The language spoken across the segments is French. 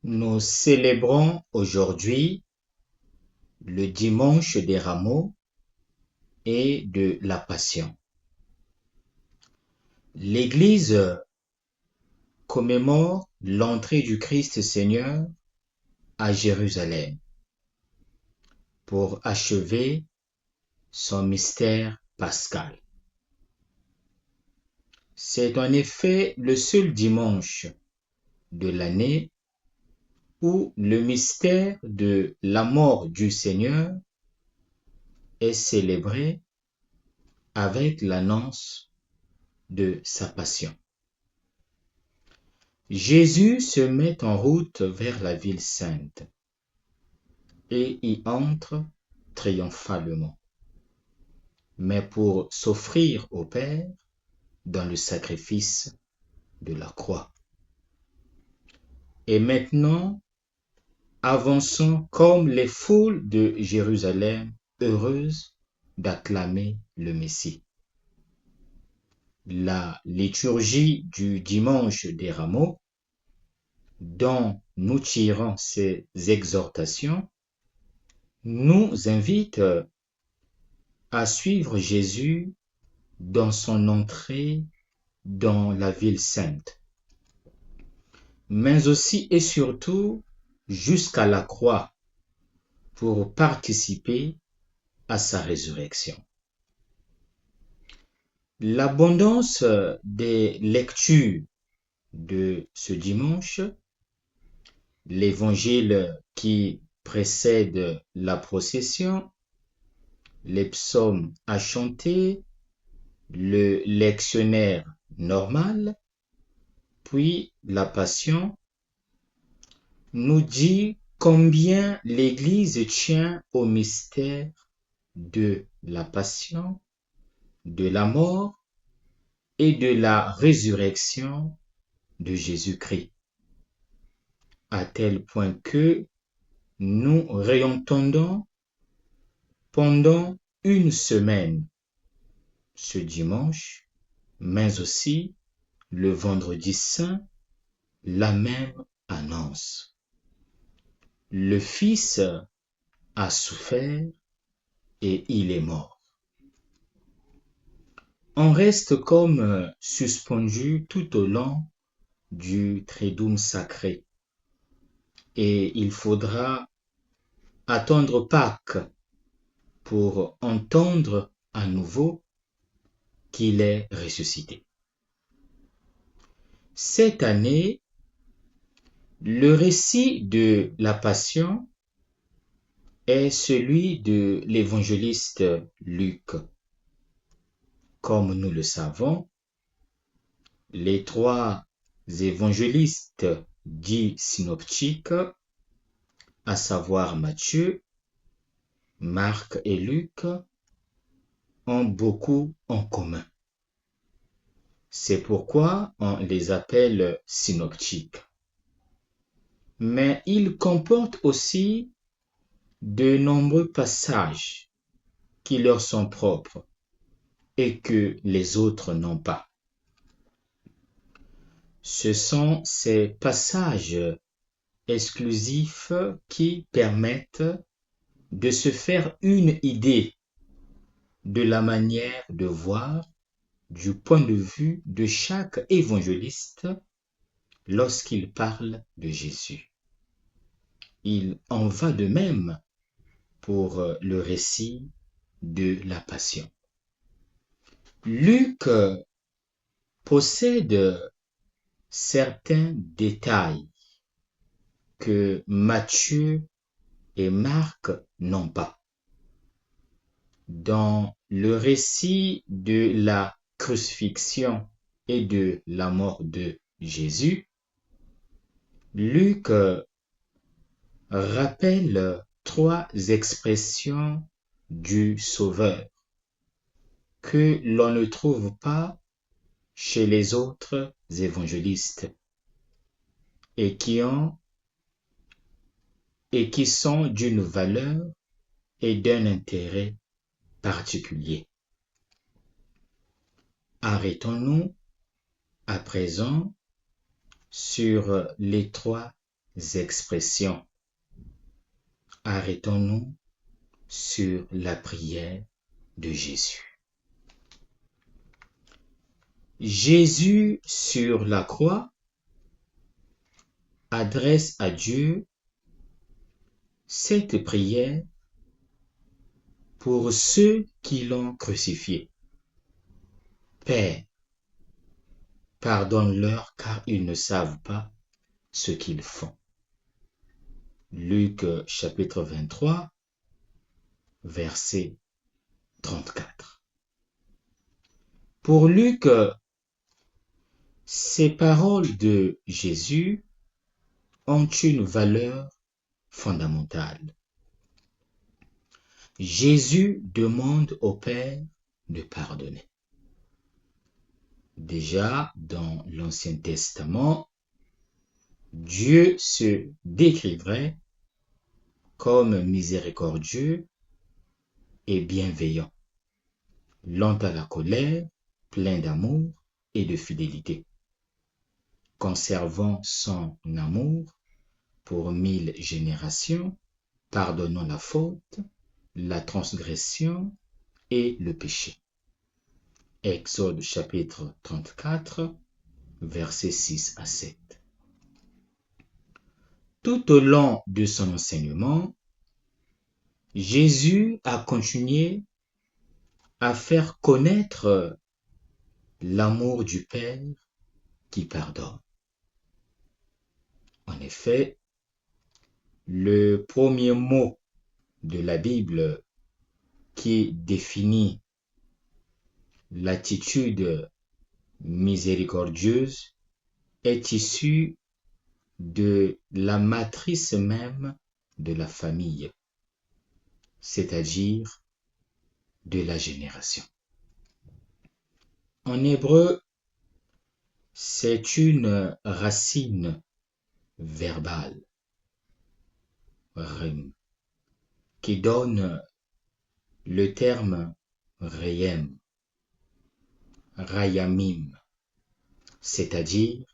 Nous célébrons aujourd'hui le dimanche des Rameaux et de la Passion. L'Église commémore l'entrée du Christ Seigneur à Jérusalem pour achever son mystère pascal. C'est en effet le seul dimanche de l'année où le mystère de la mort du Seigneur est célébré avec l'annonce de sa passion. Jésus se met en route vers la ville sainte et y entre triomphalement, mais pour s'offrir au Père dans le sacrifice de la croix. Et maintenant, avançons comme les foules de Jérusalem, heureuses d'acclamer le Messie. La liturgie du dimanche des Rameaux, dont nous tirons ces exhortations, nous invite à suivre Jésus dans son entrée dans la ville sainte, mais aussi et surtout jusqu'à la croix pour participer à sa résurrection. L'abondance des lectures de ce dimanche, l'évangile qui précède la procession, les psaumes à chanter, le lectionnaire normal, puis la Passion, nous dit combien l'Église tient au mystère de la Passion, de la mort et de la résurrection de Jésus-Christ, à tel point que nous réentendons pendant une semaine ce dimanche, mais aussi le vendredi saint, la même annonce. Le Fils a souffert et il est mort. On reste comme suspendu tout au long du Triduum sacré et il faudra attendre Pâques pour entendre à nouveau qu'il est ressuscité. Cette année, le récit de la Passion est celui de l'évangéliste Luc. Comme nous le savons, les trois évangélistes dits synoptiques, à savoir Matthieu, Marc et Luc, ont beaucoup en commun. C'est pourquoi on les appelle synoptiques. Mais ils comportent aussi de nombreux passages qui leur sont propres et que les autres n'ont pas. Ce sont ces passages exclusifs qui permettent de se faire une idée de la manière de voir du point de vue de chaque évangéliste lorsqu'il parle de Jésus. Il en va de même pour le récit de la Passion. Luc possède certains détails que Matthieu et Marc n'ont pas. Dans le récit de la crucifixion et de la mort de Jésus, Luc rappelle trois expressions du Sauveur que l'on ne trouve pas chez les autres évangélistes et qui sont d'une valeur et d'un intérêt particulier. Arrêtons-nous à présent sur les trois expressions. Arrêtons-nous sur la prière de Jésus. Jésus sur la croix adresse à Dieu cette prière pour ceux qui l'ont crucifié. Père, pardonne-leur car ils ne savent pas ce qu'ils font. Luc chapitre 23, verset 34. Pour Luc, ces paroles de Jésus ont une valeur fondamentale. Jésus demande au Père de pardonner. Déjà, dans l'Ancien Testament, Dieu se décrivait comme miséricordieux et bienveillant, lent à la colère, plein d'amour et de fidélité, conservant son amour pour 1000 générations, pardonnant la faute, la transgression et le péché. Exode chapitre 34, versets 6 à 7. Tout au long de son enseignement, Jésus a continué à faire connaître l'amour du Père qui pardonne. En effet, le premier mot de la Bible qui définit l'attitude miséricordieuse est issu de la matrice même de la famille, c'est-à-dire de la génération. En hébreu, c'est une racine verbale, rem, qui donne le terme rayem, rayamim, c'est-à-dire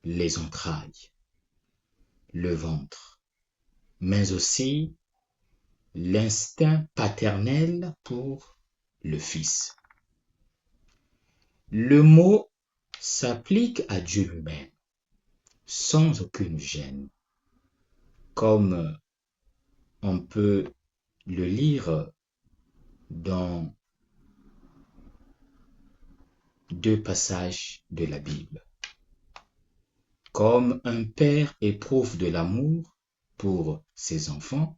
les entrailles, le ventre, mais aussi l'instinct paternel pour le Fils. Le mot s'applique à Dieu lui-même, sans aucune gêne, comme on peut le lire dans 2 passages de la Bible. Comme un père éprouve de l'amour pour ses enfants,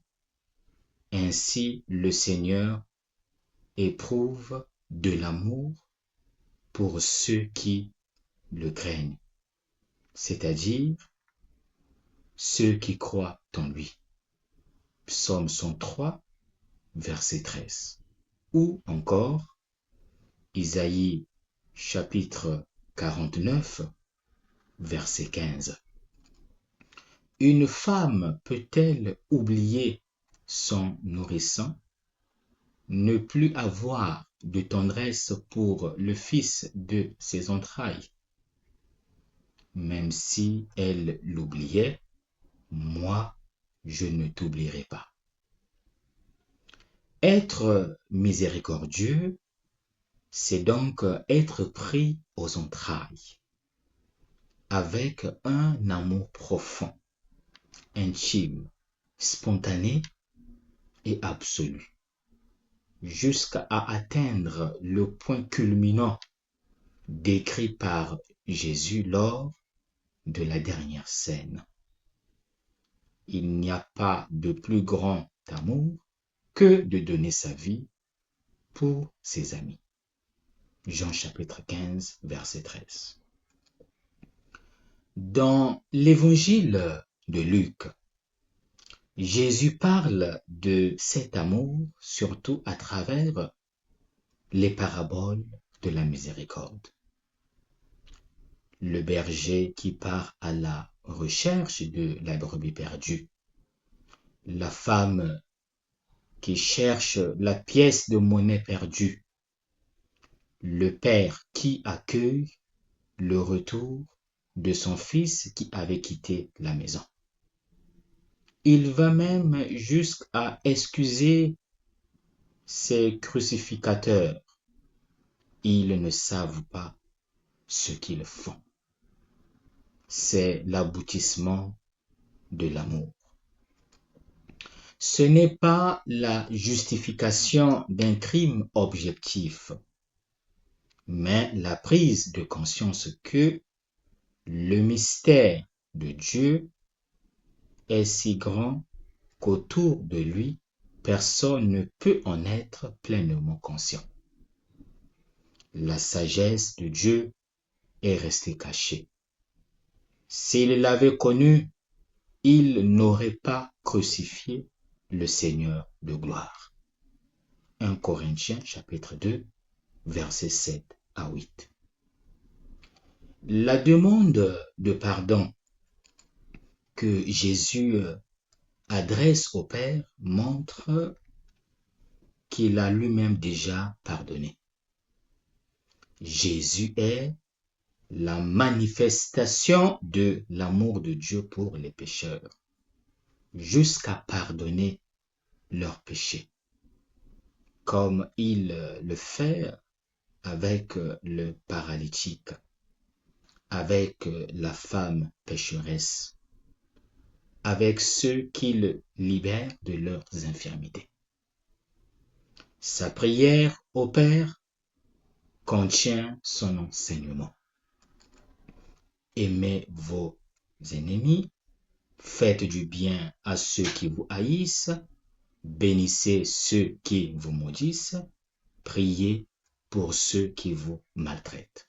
ainsi le Seigneur éprouve de l'amour pour ceux qui le craignent, c'est-à-dire ceux qui croient en lui. Psaume 103, verset 13. Ou encore, Isaïe chapitre 49, verset 15. Une femme peut-elle oublier son nourrisson, ne plus avoir de tendresse pour le fils de ses entrailles? Même si elle l'oubliait, moi, je ne t'oublierai pas. Être miséricordieux, c'est donc être pris aux entrailles, avec un amour profond, intime, spontané et absolu, jusqu'à atteindre le point culminant décrit par Jésus lors de la dernière scène. Il n'y a pas de plus grand amour que de donner sa vie pour ses amis. Jean chapitre 15, verset 13. Dans l'évangile de Luc, Jésus parle de cet amour surtout à travers les paraboles de la miséricorde. Le berger qui part à la recherche de la brebis perdue, la femme qui cherche la pièce de monnaie perdue, le père qui accueille le retour de son fils qui avait quitté la maison. Il va même jusqu'à excuser ses crucificateurs. Ils ne savent pas ce qu'ils font. C'est l'aboutissement de l'amour. Ce n'est pas la justification d'un crime objectif, mais la prise de conscience que le mystère de Dieu est si grand qu'autour de lui, personne ne peut en être pleinement conscient. La sagesse de Dieu est restée cachée. S'il l'avait connue, il n'aurait pas crucifié le Seigneur de gloire. 1 Corinthiens chapitre 2, versets 7 à 8. La demande de pardon que Jésus adresse au Père montre qu'il a lui-même déjà pardonné. Jésus est la manifestation de l'amour de Dieu pour les pécheurs, jusqu'à pardonner leurs péchés, comme il le fait avec le paralytique, avec la femme pécheresse, avec ceux qu'il libère de leurs infirmités. Sa prière au Père contient son enseignement. Aimez vos ennemis, faites du bien à ceux qui vous haïssent, bénissez ceux qui vous maudissent, priez pour ceux qui vous maltraitent.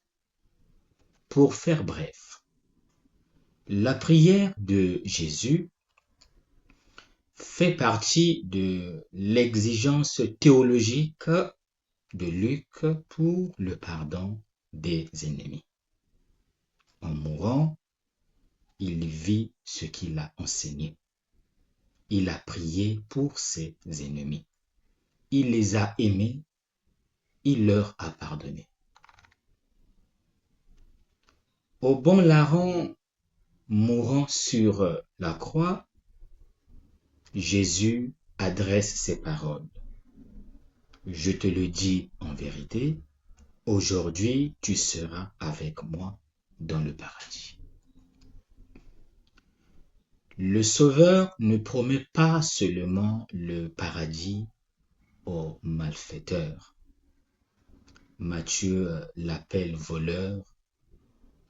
Pour faire bref, la prière de Jésus fait partie de l'exigence théologique de Luc pour le pardon des ennemis. En mourant, il vit ce qu'il a enseigné. Il a prié pour ses ennemis. Il les a aimés. Il leur a pardonné. Au bon larron mourant sur la croix, Jésus adresse ces paroles. Je te le dis en vérité, aujourd'hui tu seras avec moi dans le paradis. Le Sauveur ne promet pas seulement le paradis aux malfaiteurs. Matthieu l'appelle voleur,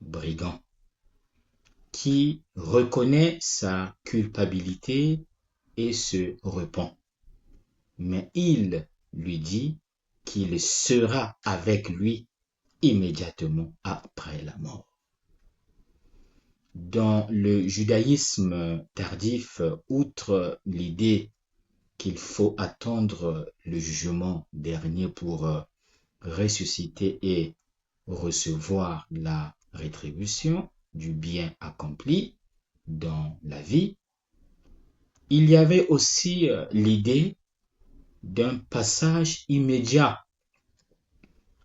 brigand, qui reconnaît sa culpabilité et se repent. Mais il lui dit qu'il sera avec lui immédiatement après la mort. Dans le judaïsme tardif, outre l'idée qu'il faut attendre le jugement dernier pour ressusciter et recevoir la rétribution du bien accompli dans la vie, il y avait aussi l'idée d'un passage immédiat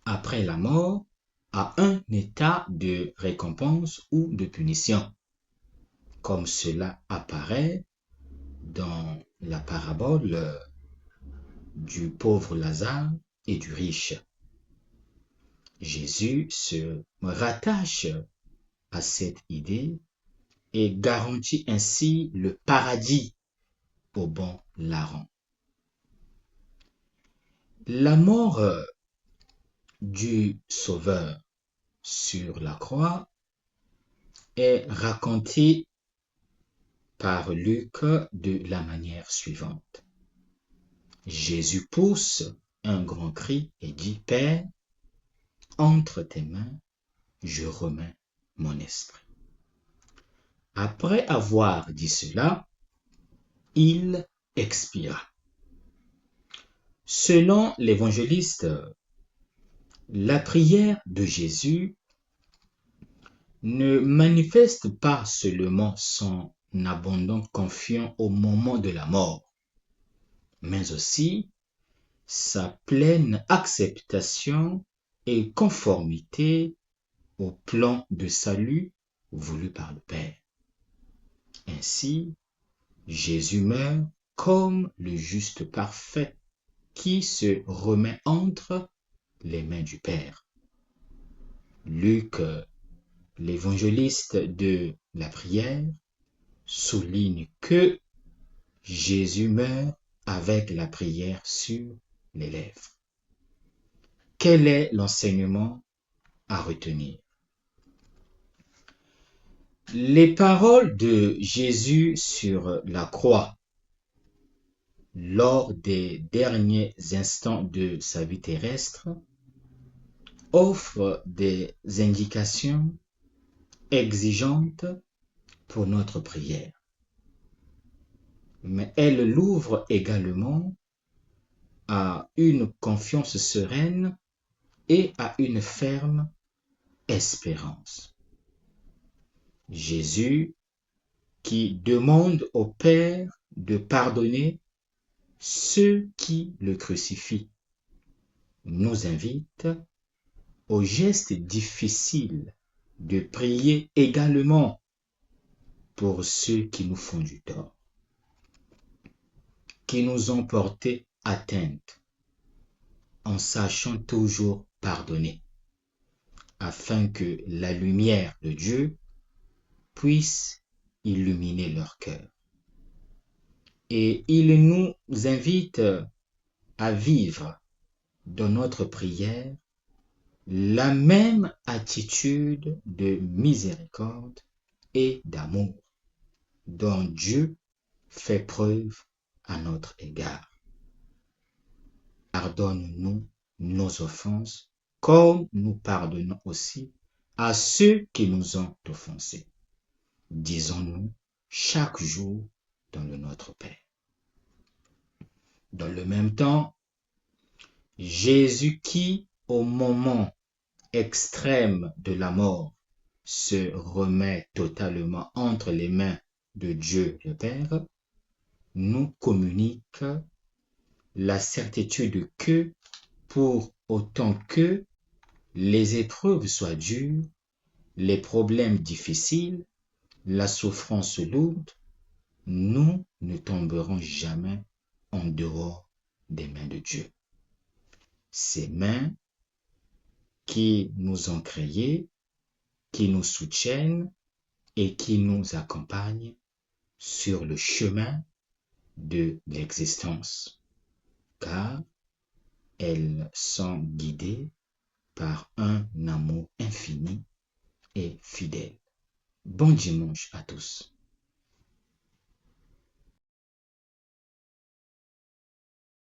après la mort à un état de récompense ou de punition, comme cela apparaît dans la parabole du pauvre Lazare et du riche. Jésus se rattache à cette idée et garantit ainsi le paradis au bon larron. La mort du Sauveur sur la croix est racontée par Luc de la manière suivante. Jésus pousse un grand cri et dit, « Père, entre tes mains, je remets mon esprit. » Après avoir dit cela, il expira. Selon l'évangéliste, la prière de Jésus ne manifeste pas seulement son abondant confiance au moment de la mort, mais aussi sa pleine acceptation et conformité au plan de salut voulu par le Père. Ainsi, Jésus meurt comme le juste parfait qui se remet entre les mains du Père. Luc, l'évangéliste de la prière, souligne que Jésus meurt avec la prière sur les lèvres. Quel est l'enseignement à retenir? Les paroles de Jésus sur la croix lors des derniers instants de sa vie terrestre offrent des indications exigeantes pour notre prière. Mais elles l'ouvrent également à une confiance sereine et à une ferme espérance. Jésus, qui demande au Père de pardonner ceux qui le crucifient, nous invite au geste difficile de prier également pour ceux qui nous font du tort, qui nous ont porté atteinte, en sachant toujours pardonner, afin que la lumière de Dieu puisse illuminer leur cœur. Et il nous invite à vivre dans notre prière la même attitude de miséricorde et d'amour dont Dieu fait preuve à notre égard. Pardonne-nous nos offenses, comme nous pardonnons aussi à ceux qui nous ont offensés. Disons-nous chaque jour dans le Notre Père. Dans le même temps, Jésus qui, au moment extrême de la mort, se remet totalement entre les mains de Dieu le Père, nous communique la certitude que, pour autant que les épreuves soient dures, les problèmes difficiles, la souffrance lourde, nous ne tomberons jamais en dehors des mains de Dieu. Ces mains qui nous ont créés, qui nous soutiennent et qui nous accompagnent sur le chemin de l'existence, car elles sont guidées par un amour infini et fidèle. Bon dimanche à tous.